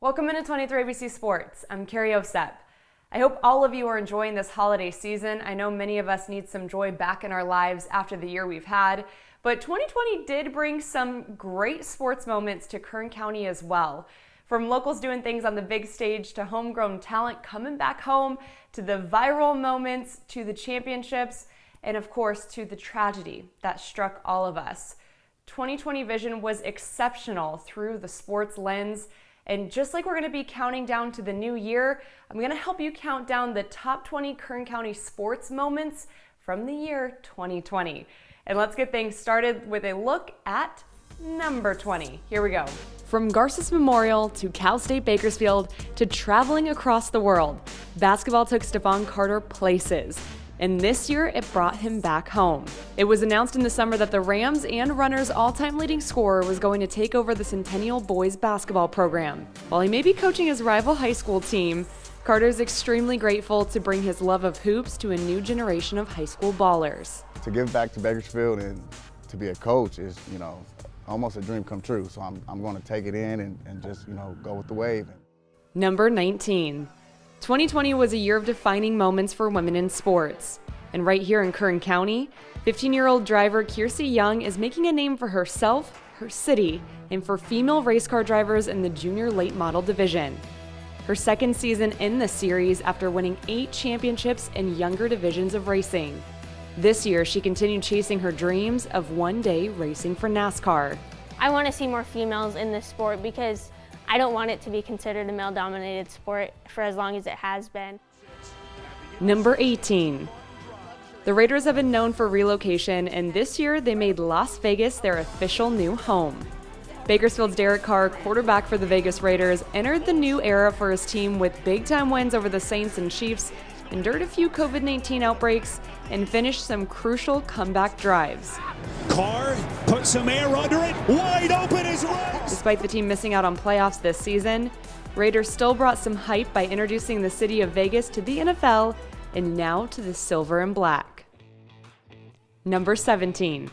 Welcome into 23 ABC Sports. I'm Carrie Osep. I hope all of you are enjoying this holiday season. I know many of us need some joy back in our lives after the year we've had, but 2020 did bring some great sports moments to Kern County as well. From locals doing things on the big stage to homegrown talent coming back home, to the viral moments, to the championships, and of course to the tragedy that struck all of us. 2020 vision was exceptional through the sports lens. And just like we're going to be counting down to the new year, I'm going to help you count down the top 20 Kern County sports moments from the year 2020. And let's get things started with a look at number 20. Here we go. From Garces Memorial to Cal State Bakersfield to traveling across the world, basketball took Stephon Carter places. And this year, it brought him back home. It was announced in the summer that the Rams and Runners' all-time leading scorer was going to take over the Centennial boys basketball program. While he may be coaching his rival high school team, Carter's extremely grateful to bring his love of hoops to a new generation of high school ballers. To give back to Bakersfield and to be a coach is, almost a dream come true. So I'm going to take it in and just, go with the wave. Number 19. 2020 was a year of defining moments for women in sports. And right here in Kern County, 15-year-old driver Kiersey Young is making a name for herself, her city, and for female race car drivers in the junior late model division. Her second season in the series after winning 8 championships in younger divisions of racing. This year, she continued chasing her dreams of one day racing for NASCAR. I want to see more females in this sport because I don't want it to be considered a male-dominated sport for as long as it has been. Number 18. The Raiders have been known for relocation, and this year they made Las Vegas their official new home. Bakersfield's Derek Carr, quarterback for the Vegas Raiders, entered the new era for his team with big-time wins over the Saints and Chiefs, endured a few COVID-19 outbreaks, and finished some crucial comeback drives. Carr put some air under it, wide open is right. Despite the team missing out on playoffs this season, Raiders still brought some hype by introducing the city of Vegas to the NFL and now to the silver and black. Number 17.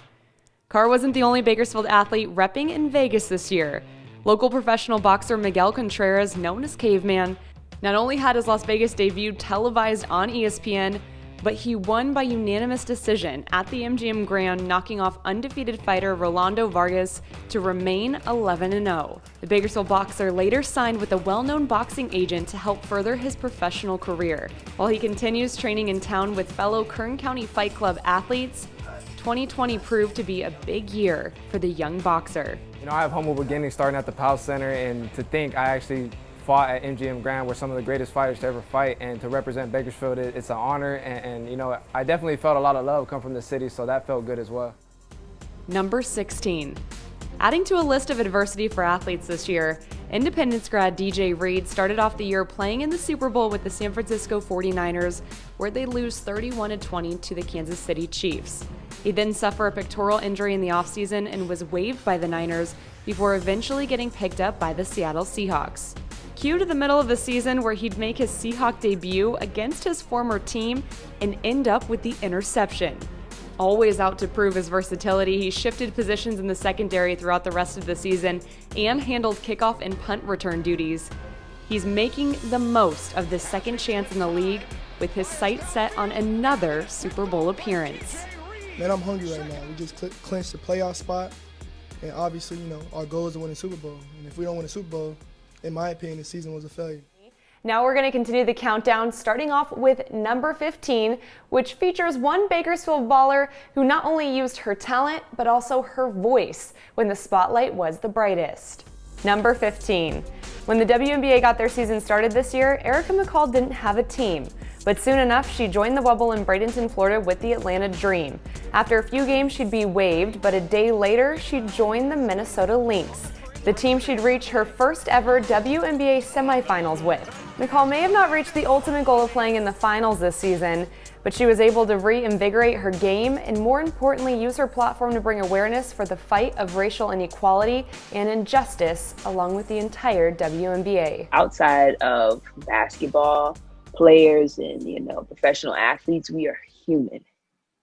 Carr wasn't the only Bakersfield athlete repping in Vegas this year. Local professional boxer Miguel Contreras, known as Caveman, not only had his Las Vegas debut televised on ESPN, but he won by unanimous decision at the MGM Grand, knocking off undefeated fighter Rolando Vargas to remain 11-0. The Bakersfield boxer later signed with a well-known boxing agent to help further his professional career. While he continues training in town with fellow Kern County Fight Club athletes, 2020 proved to be a big year for the young boxer. I have humble beginnings starting at the Powell Center, and to think I actually fought at MGM Grand, where some of the greatest fighters to ever fight, and to represent Bakersfield, it's an honor, and I definitely felt a lot of love come from the city, so that felt good as well. Number 16. Adding to a list of adversity for athletes this year, Independence grad DJ Reed started off the year playing in the Super Bowl with the San Francisco 49ers, where they lose 31-20 to the Kansas City Chiefs. He then suffered a pectoral injury in the offseason and was waived by the Niners before eventually getting picked up by the Seattle Seahawks. Cue to the middle of the season where he'd make his Seahawk debut against his former team and end up with the interception. Always out to prove his versatility, he shifted positions in the secondary throughout the rest of the season and handled kickoff and punt return duties. He's making the most of this second chance in the league with his sights set on another Super Bowl appearance. Man, I'm hungry right now. We just clinched the playoff spot, and obviously, our goal is to win the Super Bowl. And if we don't win the Super Bowl, in my opinion, the season was a failure. Now we're going to continue the countdown, starting off with number 15, which features one Bakersfield baller who not only used her talent, but also her voice when the spotlight was the brightest. Number 15. When the WNBA got their season started this year, Erica McCall didn't have a team. But soon enough, she joined the Wubble in Bradenton, Florida with the Atlanta Dream. After a few games, she'd be waived, but a day later, she'd join the Minnesota Lynx, the team she'd reach her first ever WNBA semifinals with. McCall may have not reached the ultimate goal of playing in the finals this season, but she was able to reinvigorate her game and, more importantly, use her platform to bring awareness for the fight of racial inequality and injustice along with the entire WNBA. Outside of basketball players and, professional athletes, we are human.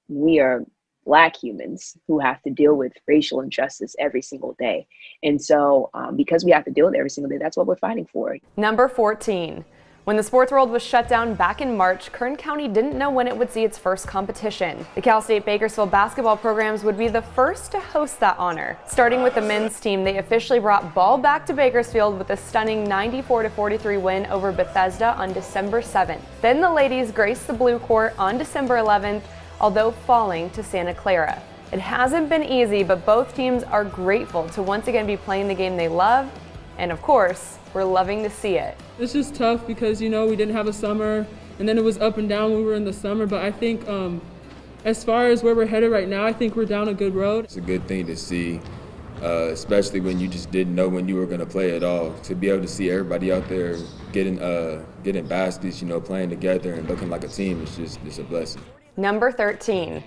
We are Black humans who have to deal with racial injustice every single day. And so because we have to deal with it every single day, that's what we're fighting for. Number 14. When the sports world was shut down back in March, Kern County didn't know when it would see its first competition. The Cal State Bakersfield basketball programs would be the first to host that honor. Starting with the men's team, they officially brought ball back to Bakersfield with a stunning 94-43 win over Bethesda on December 7th. Then the ladies graced the blue court on December 11th, although falling to Santa Clara. It hasn't been easy, but both teams are grateful to once again be playing the game they love, and of course, we're loving to see it. It's just tough because, we didn't have a summer, and then it was up and down when we were in the summer, but I think as far as where we're headed right now, I think we're down a good road. It's a good thing to see, especially when you just didn't know when you were going to play at all. To be able to see everybody out there getting baskets, playing together and looking like a team, it's a blessing. Number 13.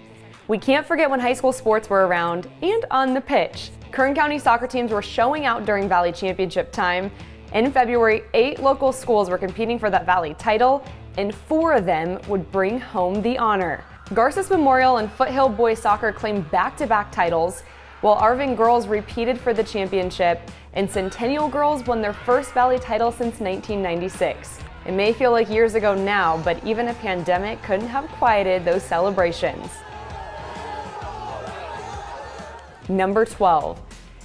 We can't forget when high school sports were around and on the pitch. Kern County soccer teams were showing out during Valley Championship time. In February, 8 local schools were competing for that Valley title, and 4 of them would bring home the honor. Garces Memorial and Foothill Boys Soccer claimed back-to-back titles, while Arvin Girls repeated for the championship, and Centennial Girls won their first Valley title since 1996. It may feel like years ago now, but even a pandemic couldn't have quieted those celebrations. Number 12.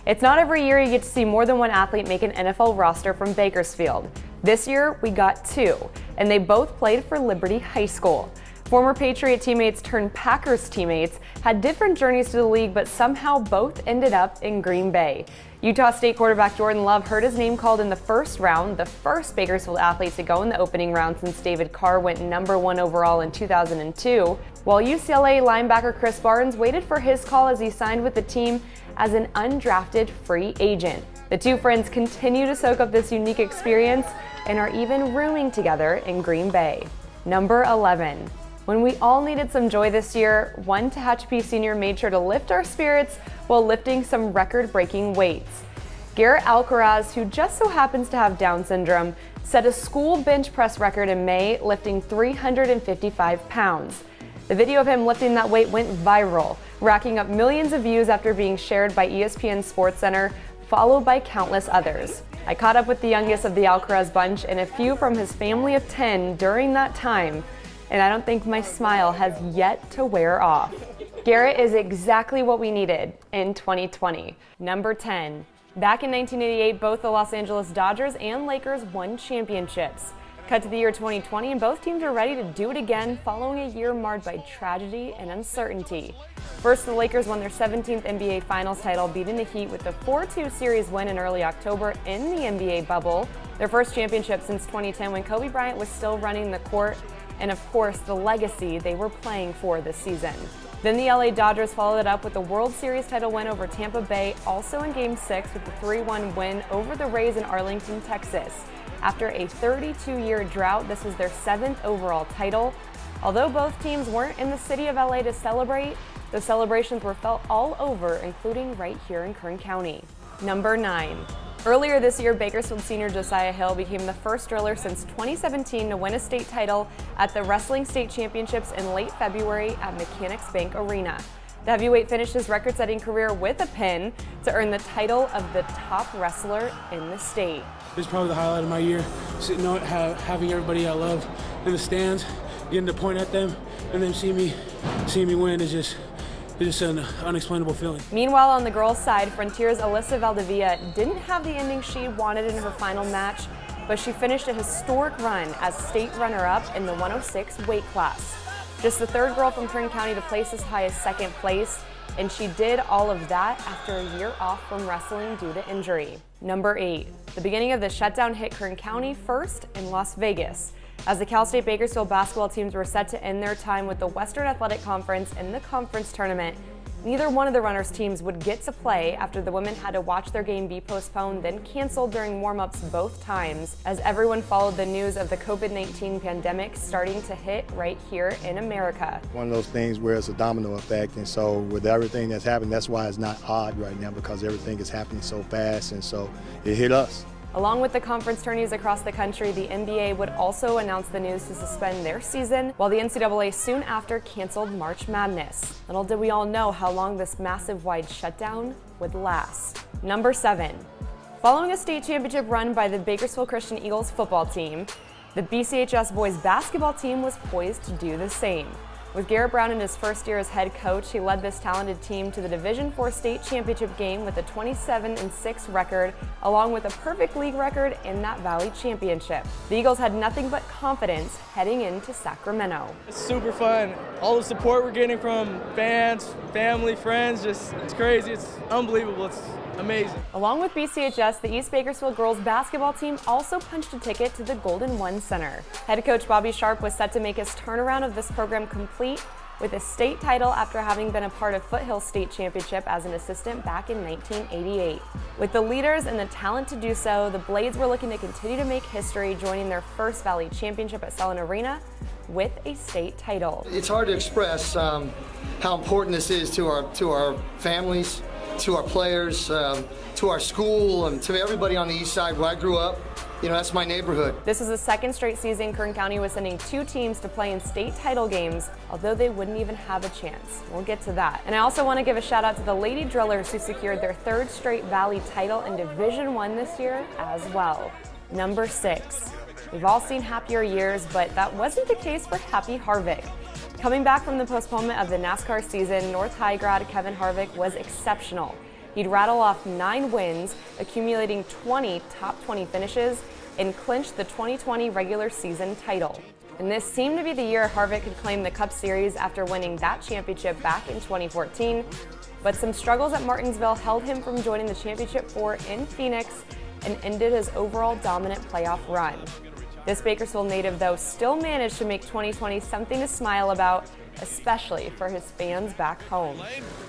It's not every year you get to see more than one athlete make an NFL roster from Bakersfield. This year, we got 2, and they both played for Liberty High School. Former Patriot teammates turned Packers teammates had different journeys to the league, but somehow both ended up in Green Bay. Utah State quarterback Jordan Love heard his name called in the first round, the first Bakersfield athlete to go in the opening round since David Carr went number 1 overall in 2002, while UCLA linebacker Chris Barnes waited for his call as he signed with the team as an undrafted free agent. The two friends continue to soak up this unique experience and are even rooming together in Green Bay. Number 11. When we all needed some joy this year, one Tehachapi senior made sure to lift our spirits while lifting some record-breaking weights. Garrett Alcaraz, who just so happens to have Down syndrome, set a school bench press record in May, lifting 355 pounds. The video of him lifting that weight went viral, racking up millions of views after being shared by ESPN SportsCenter, followed by countless others. I caught up with the youngest of the Alcaraz bunch and a few from his family of 10 during that time, and I don't think my smile has yet to wear off. Garrett is exactly what we needed in 2020. Number 10. Back in 1988, both the Los Angeles Dodgers and Lakers won championships. Cut to the year 2020, and both teams are ready to do it again following a year marred by tragedy and uncertainty. First, the Lakers won their 17th NBA Finals title, beating the Heat with a 4-2 series win in early October in the NBA bubble, their first championship since 2010 when Kobe Bryant was still running the court, and of course, the legacy they were playing for this season. Then the LA Dodgers followed it up with the World Series title win over Tampa Bay, also in Game 6 with the 3-1 win over the Rays in Arlington, Texas. After a 32-year drought, this was their 7th overall title. Although both teams weren't in the city of LA to celebrate, the celebrations were felt all over, including right here in Kern County. Number 9. Earlier this year, Bakersfield senior Josiah Hill became the first driller since 2017 to win a state title at the Wrestling State Championships in late February at Mechanics Bank Arena. The heavyweight finished his record-setting career with a pin to earn the title of the top wrestler in the state. It's probably the highlight of my year, sitting out, having everybody I love in the stands, getting to point at them, and then seeing me win is just an unexplainable feeling. Meanwhile, on the girls' side, Frontier's Alyssa Valdivia didn't have the ending she wanted in her final match, but she finished a historic run as state runner-up in the 106 weight class. Just the 3rd girl from Kern County to place as high as 2nd place, and she did all of that after a year off from wrestling due to injury. Number 8. The beginning of the shutdown hit Kern County first in Las Vegas, as the Cal State Bakersfield basketball teams were set to end their time with the Western Athletic Conference in the conference tournament. Neither one of the runners' teams would get to play after the women had to watch their game be postponed, then canceled during warm-ups both times, as everyone followed the news of the COVID-19 pandemic starting to hit right here in America. One of those things where it's a domino effect, and so with everything that's happened, that's why it's not odd right now, because everything is happening so fast, and so it hit us. Along with the conference tourneys across the country, the NBA would also announce the news to suspend their season, while the NCAA soon after canceled March Madness. Little did we all know how long this massive wide shutdown would last. Number 7. Following a state championship run by the Bakersfield Christian Eagles football team, the BCHS boys basketball team was poised to do the same. With Garrett Brown in his first year as head coach, he led this talented team to the Division IV state championship game with a 27-6 record, along with a perfect league record in that Valley championship. The Eagles had nothing but confidence heading into Sacramento. It's super fun. All the support we're getting from fans, family, friends, it's crazy. It's unbelievable. It's amazing. Along with BCHS, the East Bakersfield girls basketball team also punched a ticket to the Golden One Center. Head coach Bobby Sharp was set to make his turnaround of this program complete with a state title after having been a part of Foothill State Championship as an assistant back in 1988. With the leaders and the talent to do so, the Blades were looking to continue to make history, joining their first Valley Championship at Selland Arena with a state title. It's hard to express how important this is to our families, to our players, to our school, and to everybody on the east side where I grew up. You know, that's my neighborhood. This was the second straight season Kern County was sending 2 teams to play in state title games, although they wouldn't even have a chance. We'll get to that. And I also want to give a shout out to the Lady Drillers who secured their 3rd straight Valley title in Division I this year as well. Number 6. We've all seen happier years, but that wasn't the case for Happy Harvick. Coming back from the postponement of the NASCAR season, North High grad Kevin Harvick was exceptional. He'd rattle off 9 wins, accumulating 20 top 20 finishes, and clinched the 2020 regular season title. And this seemed to be the year Harvick could claim the Cup Series after winning that championship back in 2014. But some struggles at Martinsville held him from joining the Championship 4 in Phoenix and ended his overall dominant playoff run. This Bakersfield native, though, still managed to make 2020 something to smile about, especially for his fans back home.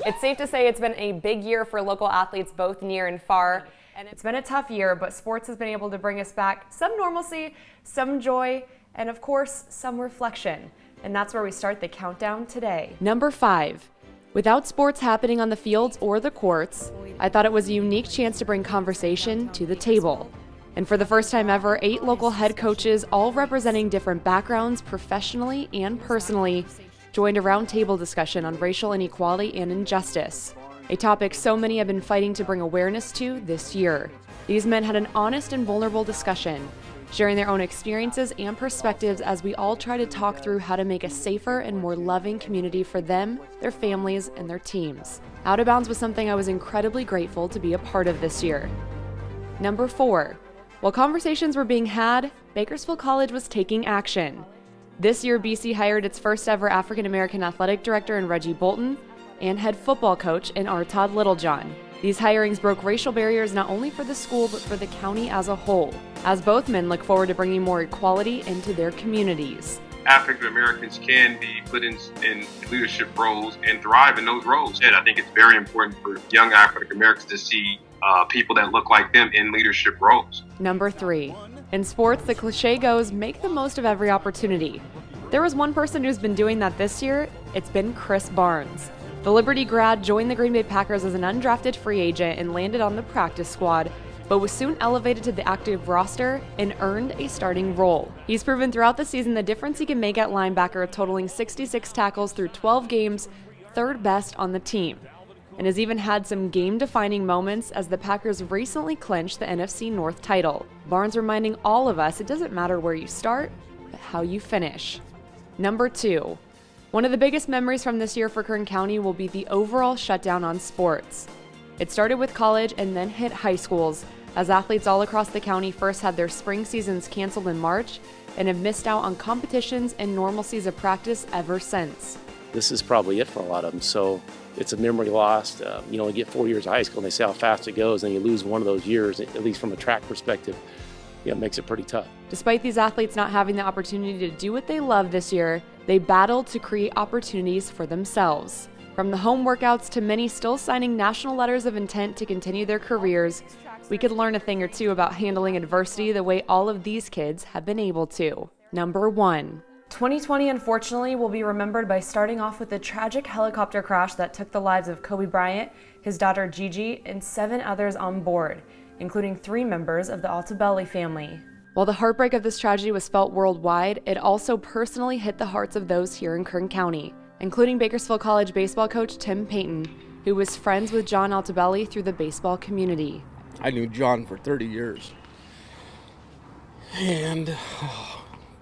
It's safe to say it's been a big year for local athletes both near and far, and it's been a tough year, but sports has been able to bring us back some normalcy, some joy, and of course, some reflection. And that's where we start the countdown today. Number 5. Without sports happening on the fields or the courts, I thought it was a unique chance to bring conversation to the table. And for the first time ever, 8 local head coaches, all representing different backgrounds professionally and personally, joined a roundtable discussion on racial inequality and injustice, a topic so many have been fighting to bring awareness to this year. These men had an honest and vulnerable discussion, sharing their own experiences and perspectives as we all try to talk through how to make a safer and more loving community for them, their families, and their teams. Out of Bounds was something I was incredibly grateful to be a part of this year. Number 4. While conversations were being had, Bakersfield College was taking action. This year, BC hired its first ever African-American athletic director in Reggie Bolton and head football coach in R. Todd Littlejohn. These hirings broke racial barriers not only for the school but for the county as a whole, as both men look forward to bringing more equality into their communities. African Americans can be put in leadership roles and thrive in those roles. And I think it's very important for young African Americans to see people that look like them in leadership roles. Number 3. In sports, the cliche goes, make the most of every opportunity. There was one person who's been doing that this year. It's been Chris Barnes. The Liberty grad joined the Green Bay Packers as an undrafted free agent and landed on the practice squad, but was soon elevated to the active roster and earned a starting role. He's proven throughout the season the difference he can make at linebacker, totaling 66 tackles through 12 games, 3rd best on the team, and has even had some game-defining moments as the Packers recently clinched the NFC North title. Barnes reminding all of us it doesn't matter where you start, but how you finish. Number 2. One of the biggest memories from this year for Kern County will be the overall shutdown on sports. It started with college and then hit high schools, as athletes all across the county first had their spring seasons canceled in March and have missed out on competitions and normalcies of practice ever since. This is probably it for a lot of them, so it's a memory lost. You only get 4 years of high school and they say how fast it goes, and you lose one of those years, at least from a track perspective. It makes it pretty tough. Despite these athletes not having the opportunity to do what they love this year, they battled to create opportunities for themselves. From the home workouts to many still signing national letters of intent to continue their careers, we could learn a thing or two about handling adversity the way all of these kids have been able to. Number 1. 2020, unfortunately, will be remembered by starting off with the tragic helicopter crash that took the lives of Kobe Bryant, his daughter Gigi, and 7 others on board. including 3 members of the Altobelli family. While the heartbreak of this tragedy was felt worldwide, it also personally hit the hearts of those here in Kern County, including Bakersfield College baseball coach Tim Payton, who was friends with John Altobelli through the baseball community. I knew John for 30 years. And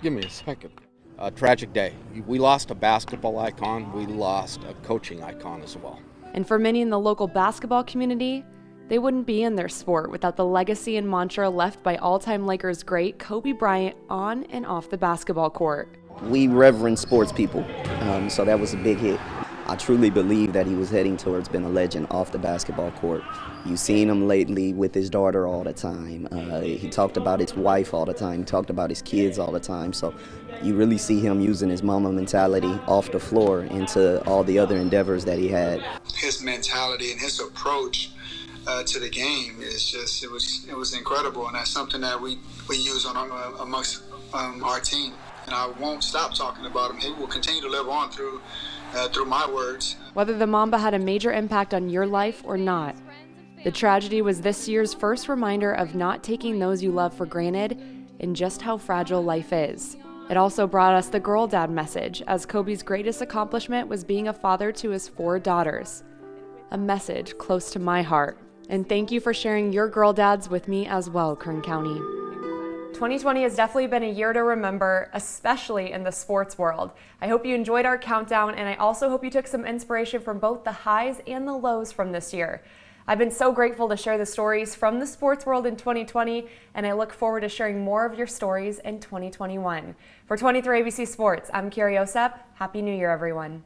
give me a second. A tragic day. We lost a basketball icon. We lost a coaching icon as well. And for many in the local basketball community, they wouldn't be in their sport without the legacy and mantra left by all-time Lakers great Kobe Bryant on and off the basketball court. We reverend sports people, so that was a big hit. I truly believe that he was heading towards being a legend off the basketball court. You've seen him lately with his daughter all the time. He talked about his wife all the time. He talked about his kids all the time. So you really see him using his mama mentality off the floor into all the other endeavors that he had. His mentality and his approach to the game is just, it was incredible. And that's something that we use amongst our team. And I won't stop talking about him. He will continue to live on through my words. Whether the Mamba had a major impact on your life or not, the tragedy was this year's first reminder of not taking those you love for granted and just how fragile life is. It also brought us the Girl Dad message, as Kobe's greatest accomplishment was being a father to his 4 daughters. A message close to my heart. And thank you for sharing your Girl Dads with me as well, Kern County. 2020 has definitely been a year to remember, especially in the sports world. I hope you enjoyed our countdown, and I also hope you took some inspiration from both the highs and the lows from this year. I've been so grateful to share the stories from the sports world in 2020, and I look forward to sharing more of your stories in 2021. For 23 ABC Sports, I'm Carrie Osep. Happy New Year, everyone.